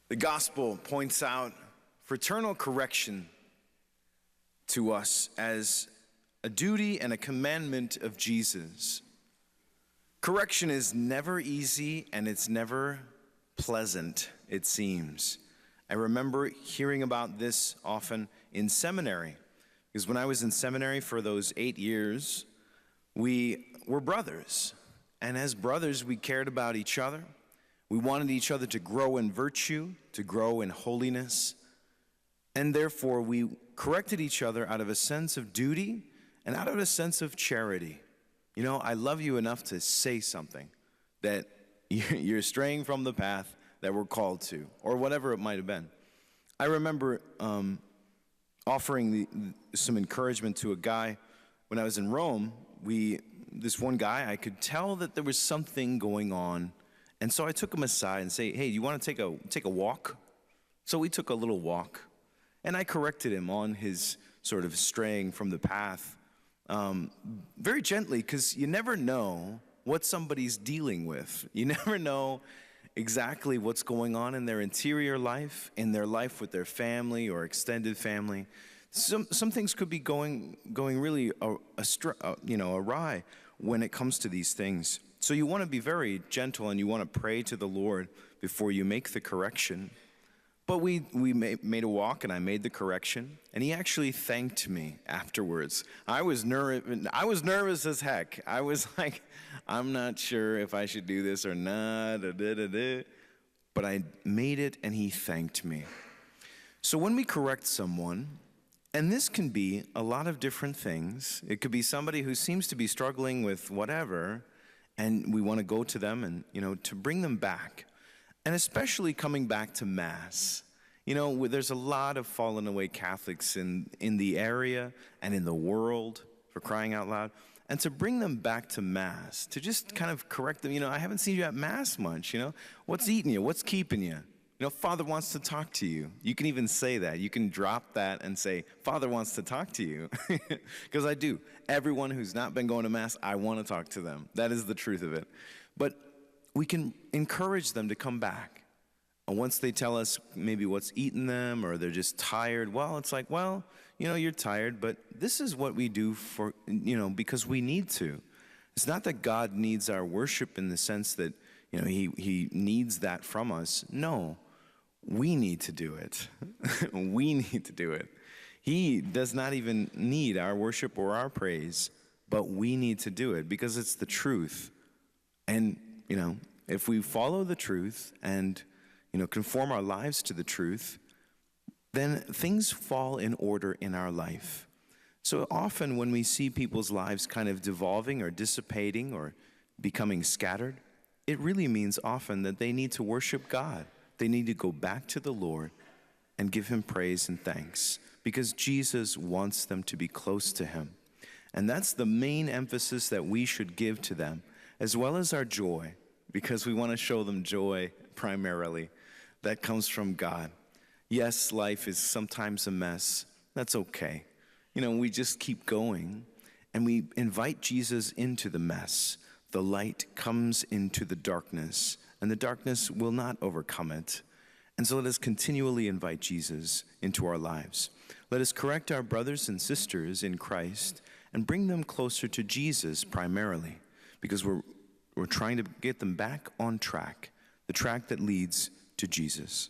The gospel points out fraternal correction to us as a duty and a commandment of Jesus. Correction is never easy and it's never pleasant, it seems. I remember hearing about this often in seminary, because when I was in seminary for those 8 years, we were brothers. And as brothers, we cared about each other. We wanted each other to grow in virtue, to grow in holiness, and therefore we corrected each other out of a sense of duty and out of a sense of charity. You know, I love you enough to say something that you're straying from the path that we're called to, or whatever it might have been. I remember offering some encouragement to a guy when I was in Rome. This one guy, I could tell that there was something going on. And so I took him aside and say, hey, you want to take a walk? So we took a little walk, and I corrected him on his sort of straying from the path, very gently, because you never know what somebody's dealing with. You never know exactly what's going on in their interior life, in their life with their family or extended family. Some things could be going really awry when it comes to these things. So you want to be very gentle and you want to pray to the Lord before you make the correction. But we made a walk and I made the correction, and he actually thanked me afterwards. I was nervous as heck. I was like, I'm not sure if I should do this or not. But I made it and he thanked me. So when we correct someone, and this can be a lot of different things. It could be somebody who seems to be struggling with whatever, and we want to go to them and, to bring them back. And especially coming back to Mass. There's a lot of fallen away Catholics in the area and in the world, for crying out loud. And to bring them back to Mass, to just kind of correct them, I haven't seen you at Mass much, What's eating you? What's keeping you? Father wants to talk to you. You can even say that. You can drop that and say, Father wants to talk to you. Because I do. Everyone who's not been going to Mass, I want to talk to them. That is the truth of it. But we can encourage them to come back. And once they tell us maybe what's eating them or they're just tired, well, it's like, you're tired, but this is what we do for, because we need to. It's not that God needs our worship in the sense that, he needs that from us. No. We need to do it. We need to do it. He does not even need our worship or our praise, but we need to do it because it's the truth. And, if we follow the truth and, conform our lives to the truth, then things fall in order in our life. So often when we see people's lives kind of devolving or dissipating or becoming scattered, it really means often that they need to worship God. They need to go back to the Lord and give him praise and thanks because Jesus wants them to be close to him. And that's the main emphasis that we should give to them, as well as our joy, because we want to show them joy primarily. That comes from God. Yes, life is sometimes a mess. That's okay. We just keep going and we invite Jesus into the mess. The light comes into the darkness, and the darkness will not overcome it. And so let us continually invite Jesus into our lives. Let us correct our brothers and sisters in Christ and bring them closer to Jesus primarily, because we're trying to get them back on track, the track that leads to Jesus.